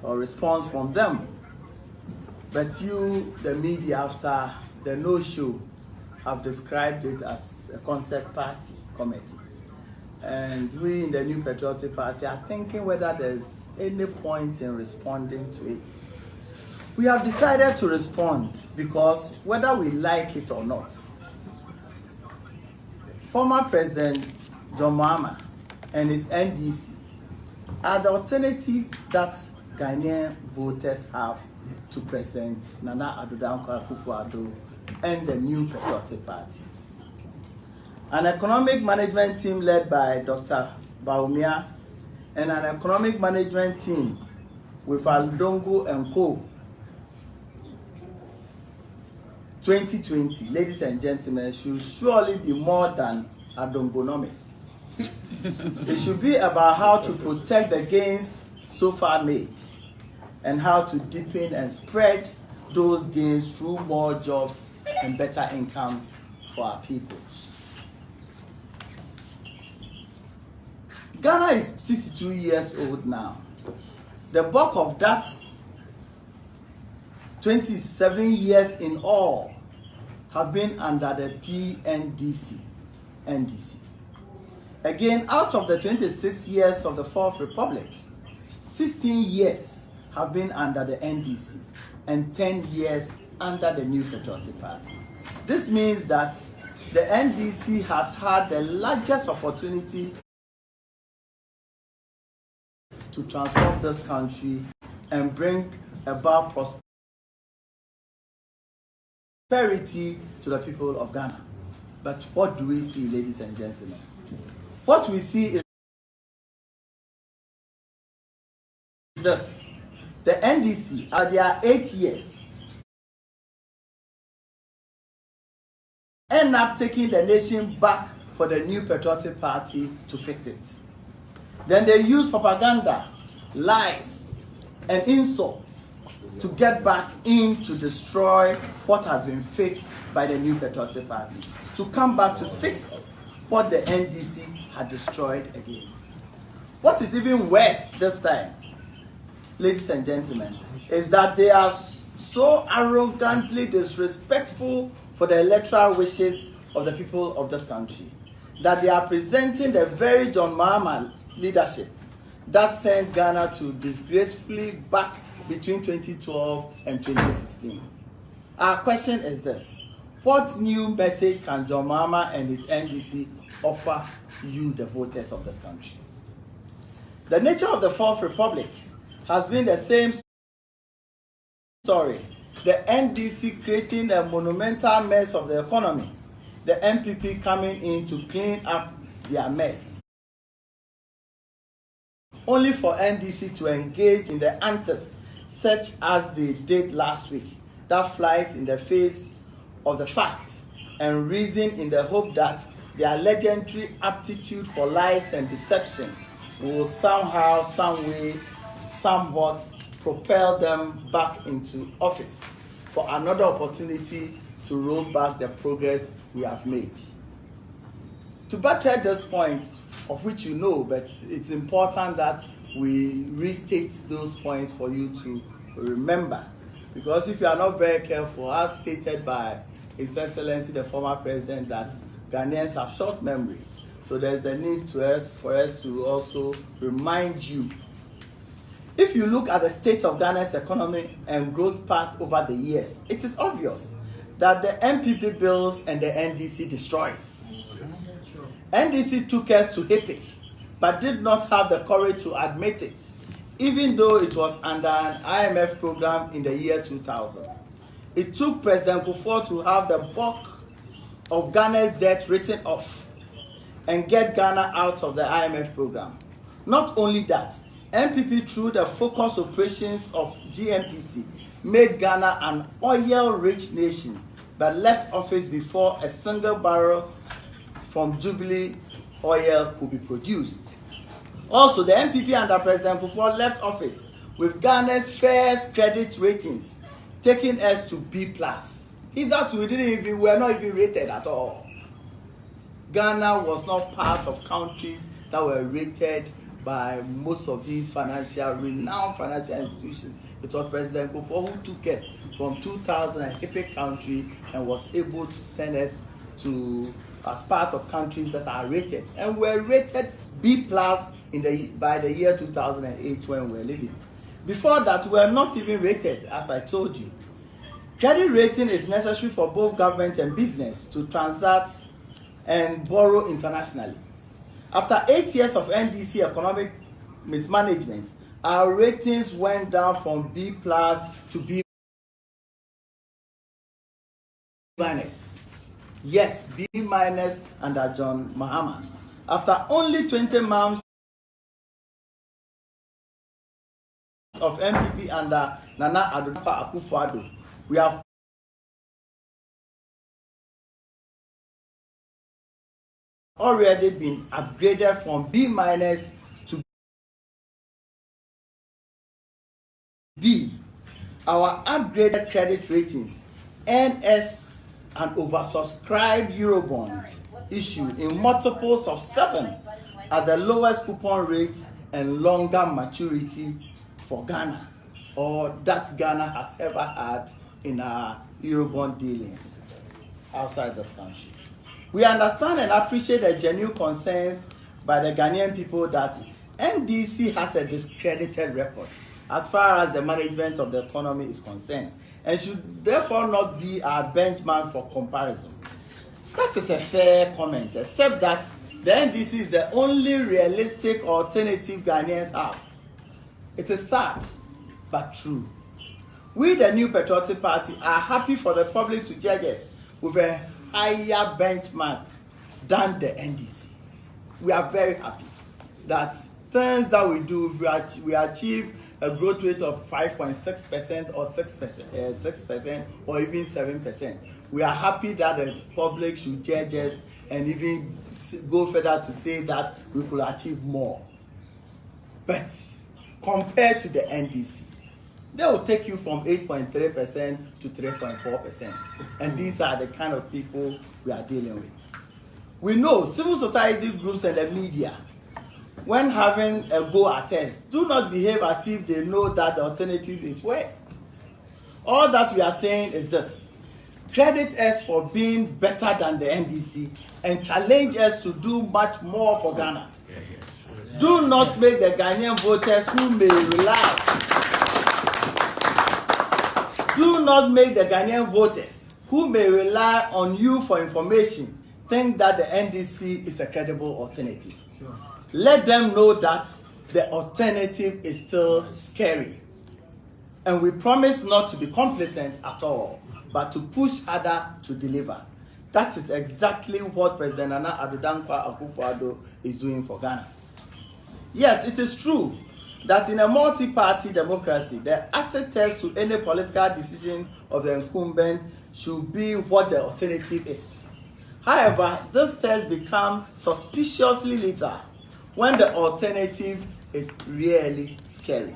or response from them. But you, the media, after the no-show, have described it as a concert party committee. And we in the New Patriotic Party are thinking whether there's any point in responding to it. We have decided to respond because whether we like it or not, former President John Mahama and his NDC are the alternative that Ghanaian voters have to President Nana Addo Dankwa Akufo-Addo and the New Patriotic Party. An economic management team led by Dr. Bawumia and an economic management team with Aldongo and Co. 2020, ladies and gentlemen, should surely be more than Adongonomics. It should be about how to protect the gains so far made and how to deepen and spread those gains through more jobs and better incomes for our people. Ghana is 62 years old now. The bulk of that 27 years in all have been under the PNDC, NDC. Again, out of the 26 years of the Fourth Republic, 16 years have been under the NDC and 10 years under the New Patriotic Party. This means that the NDC has had the largest opportunity to transform this country and bring about prosperity to the people of Ghana. But what do we see, ladies and gentlemen? What we see is this. The NDC, at their 8 years, end up taking the nation back for the New Patriotic Party to fix it. Then they use propaganda, lies, and insults to get back in to destroy what has been fixed by the New Patriotic Party, to come back to fix what the NDC had destroyed again. What is even worse this time, ladies and gentlemen, is that they are so arrogantly disrespectful for the electoral wishes of the people of this country that they are presenting the very John Mahama leadership that sent Ghana to disgracefully back between 2012 and 2016. Our question is this: what new message can John Mahama and his NDC offer you, the voters of this country? The nature of the Fourth Republic has been the same story. The NDC creating a monumental mess of the economy, the NPP coming in to clean up their mess, only for NDC to engage in the antics such as they did last week, that flies in the face of the facts and reason in the hope that their legendary aptitude for lies and deception will somehow, some way, somewhat propel them back into office for another opportunity to roll back the progress we have made. To buttress this point, of which you know, but it's important that we restate those points for you to remember, because if you are not very careful, as stated by His Excellency the former president, that Ghanaians have short memories, so there's a need for us to also remind you. If you look at the state of Ghana's economy and growth path over the years, it is obvious that the NPP bills and the NDC destroys. NDC took us to HIPIC, but did not have the courage to admit it, even though it was under an IMF program in the year 2000. It took President Kufuor to have the bulk of Ghana's debt written off and get Ghana out of the IMF program. Not only that, NPP, through the focused operations of GNPC, made Ghana an oil-rich nation, but left office before a single barrel from Jubilee oil could be produced. Also, the NPP under President Kufuor left office with Ghana's first credit ratings, taking us to B+. If that we were not even rated at all. Ghana was not part of countries that were rated by most of these renowned financial institutions. It was President Kufuor who took us from 2000, a hippie country, and was able to send us to as part of countries that are rated, and were rated B+ by the year 2008 when we were living. Before that, we were not even rated, as I told you. Credit rating is necessary for both government and business to transact and borrow internationally. After 8 years of NDC economic mismanagement, our ratings went down from B+ to B-. Yes, B- under John Mahama. After only 20 months of MPP under Nana Addo Dankwa Akufo-Addo, we have already been upgraded from B- to B. Our upgraded credit ratings earn us an oversubscribed Eurobond issue in multiples of 7 at the lowest coupon rates and longer maturity for Ghana, or that Ghana has ever had in our Eurobond dealings outside this country. We understand and appreciate the genuine concerns by the Ghanaian people that NDC has a discredited record as far as the management of the economy is concerned, and should therefore not be our benchmark for comparison. That is a fair comment, except that the NDC is the only realistic alternative Ghanaians have. It is sad, but true. We, the New Patriotic Party, are happy for the public to judge us with a higher benchmark than the NDC. We are very happy that things that we do, we achieve a growth rate of 5.6% or 6%, or even 7%. We are happy that the public should judge us and even go further to say that we could achieve more. But compared to the NDC, they will take you from 8.3% to 3.4%. And these are the kind of people we are dealing with. We know civil society groups and the media, when having a go at us, do not behave as if they know that the alternative is worse. All that we are saying is this: credit us for being better than the NDC and challenge us to do much more for Ghana. Do not make the Ghanaian voters who may rely. Do not make the Ghanaian voters who may rely on you for information think that the NDC is a credible alternative. Sure. Let them know that the alternative is still scary. And we promise not to be complacent at all, but to push others to deliver. That is exactly what President Nana Addo Dankwa Akufo-Addo is doing for Ghana. Yes, it is true that in a multi-party democracy, the acid test to any political decision of the incumbent should be what the alternative is. However, this test becomes suspiciously lethal when the alternative is really scary.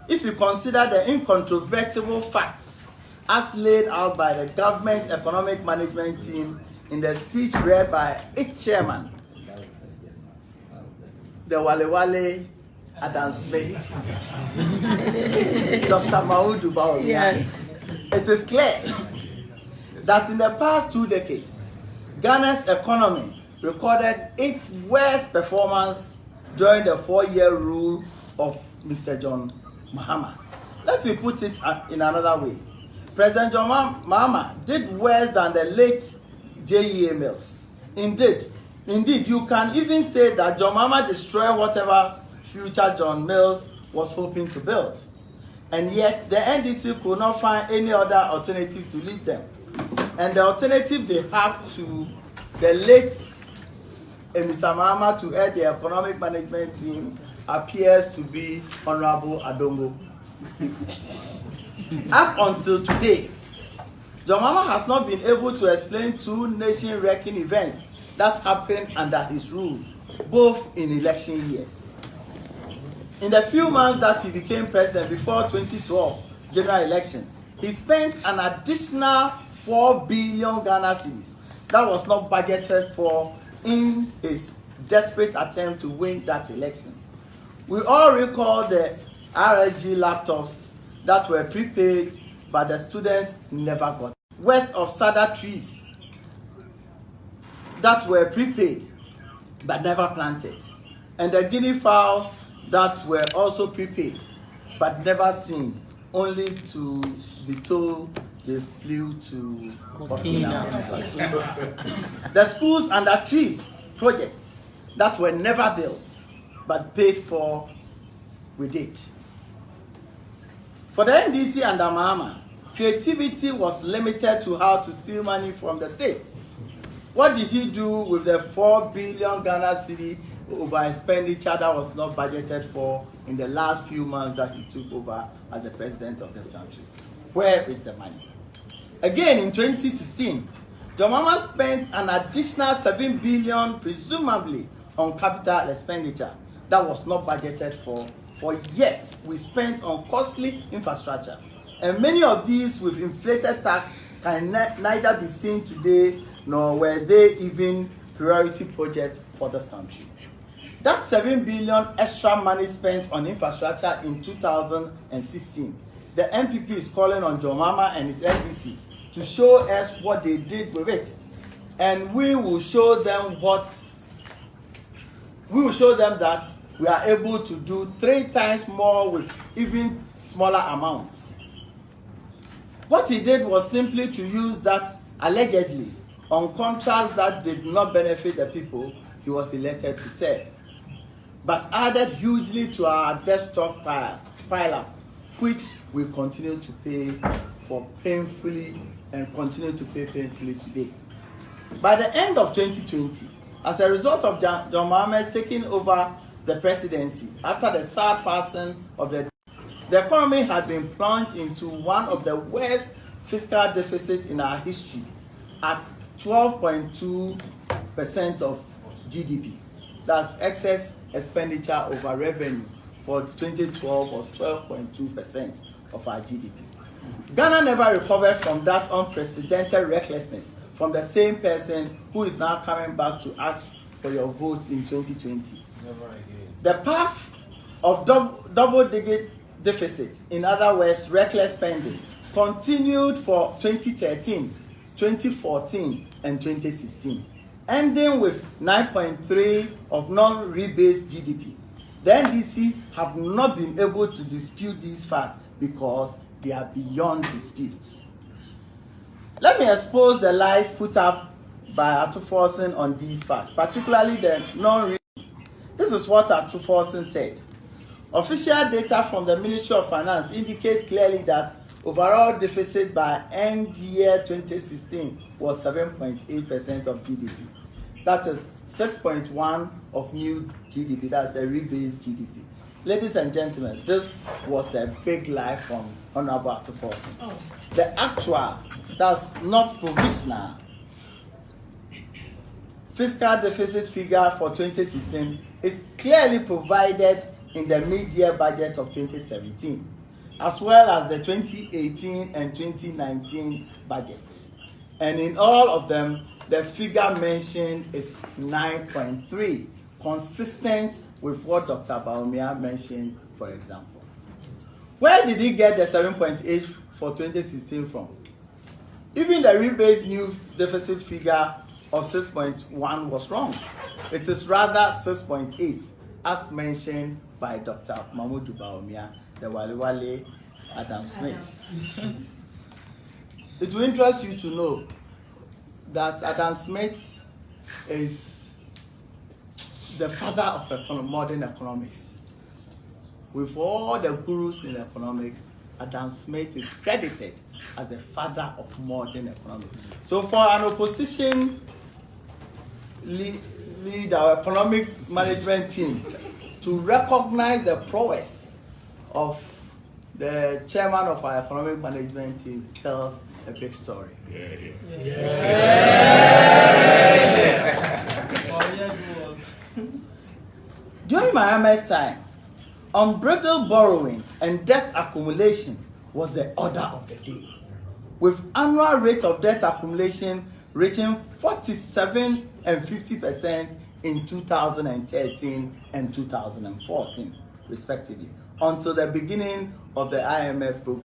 If you consider the incontrovertible facts as laid out by the government economic management team in the speech read by its chairman, the Wale Adam Smith, Dr. Mahamudu Bawumia, yes. It is clear that in the past 2 decades, Ghana's economy recorded its worst performance during the 4-year rule of Mr. John Mahama. Let me put it in another way. President John Mahama did worse than the late J.E.A. Mills. Indeed, you can even say that John Mahama destroyed whatever future John Mills was hoping to build. And yet, the NDC could not find any other alternative to lead them. And the alternative they have to the late Mr. Mahama to head the economic management team appears to be Honorable Adongo. Up until today, John Mahama has not been able to explain 2 nation-wrecking events that happened under his rule, both in election years. In the few months that he became president before 2012 general election, he spent an additional 4 billion Ghana cedis that was not budgeted for in his desperate attempt to win that election. We all recall the RLG laptops that were prepaid, but the students never got. Worth of cedar trees that were prepaid, but never planted. And the guinea fowls that were also prepaid, but never seen, only to be told they flew to Burkina Faso. The schools under trees projects that were never built, but paid for with it. For the NDC under Mahama, creativity was limited to how to steal money from the states. What did he do with the 4 billion Ghana cedi over expenditure that was not budgeted for in the last few months that he took over as the president of this country? Where is the money? Again, in 2016, John Mahama spent an additional 7 billion, presumably, on capital expenditure that was not budgeted for yet we spent on costly infrastructure. And many of these with inflated tax can neither be seen today nor were they even priority projects for this country. That 7 billion extra money spent on infrastructure in 2016, the NPP is calling on John Mahama and his NDC to show us what they did with it. And we will show them that we are able to do 3 times more with even smaller amounts. What he did was simply to use that allegedly on contracts that did not benefit the people he was elected to serve, but added hugely to our desktop pile-up, which we continue to pay for painfully and continue to pay painfully today. By the end of 2020, as a result of John Mahama's taking over the presidency after the sad passing of the economy had been plunged into one of the worst fiscal deficits in our history at 12.2% of GDP. That's excess expenditure over revenue for 2012 was 12.2% of our GDP. Ghana never recovered from that unprecedented recklessness from the same person who is now coming back to ask for your votes in 2020. Never again. The path of double-digit deficit, in other words, reckless spending, continued for 2013, 2014, and 2016, ending with 9.3% of non-rebased GDP. The NDC have not been able to dispute these facts because they are beyond disputes. Let me expose the lies put up by Atuforsen on these facts, particularly the non-rebased. This is what Atuforsen said. Official data from the Ministry of Finance indicate clearly that overall deficit by end year 2016 was 7.8% of GDP. That is 6.1% of new GDP. That's the rebased GDP. Ladies and gentlemen, this was a big lie from Honorable Atuforsen. The actual, that's not provisional, fiscal deficit figure for 2016 is clearly provided in the mid-year budget of 2017, as well as the 2018 and 2019 budgets. And in all of them, the figure mentioned is 9.3, consistent with what Dr. Bawumia mentioned, for example. Where did he get the 7.8 for 2016 from? Even the rebased new deficit figure of 6.1 was wrong. It is rather 6.8, as mentioned by Dr. Mahmoud Bawumia, the Wale Adam Smith. It will interest you to know that Adam Smith is the father of modern economics. With all the gurus in economics, Adam Smith is credited as the father of modern economics. So for an opposition lead our economic management team to recognize the prowess of the chairman of our economic management team tells a big story. During Mahama's time, unbridled borrowing and debt accumulation was the order of the day, with annual rate of debt accumulation reaching 47% and 50% in 2013 and 2014. respectively, until the beginning of the IMF program.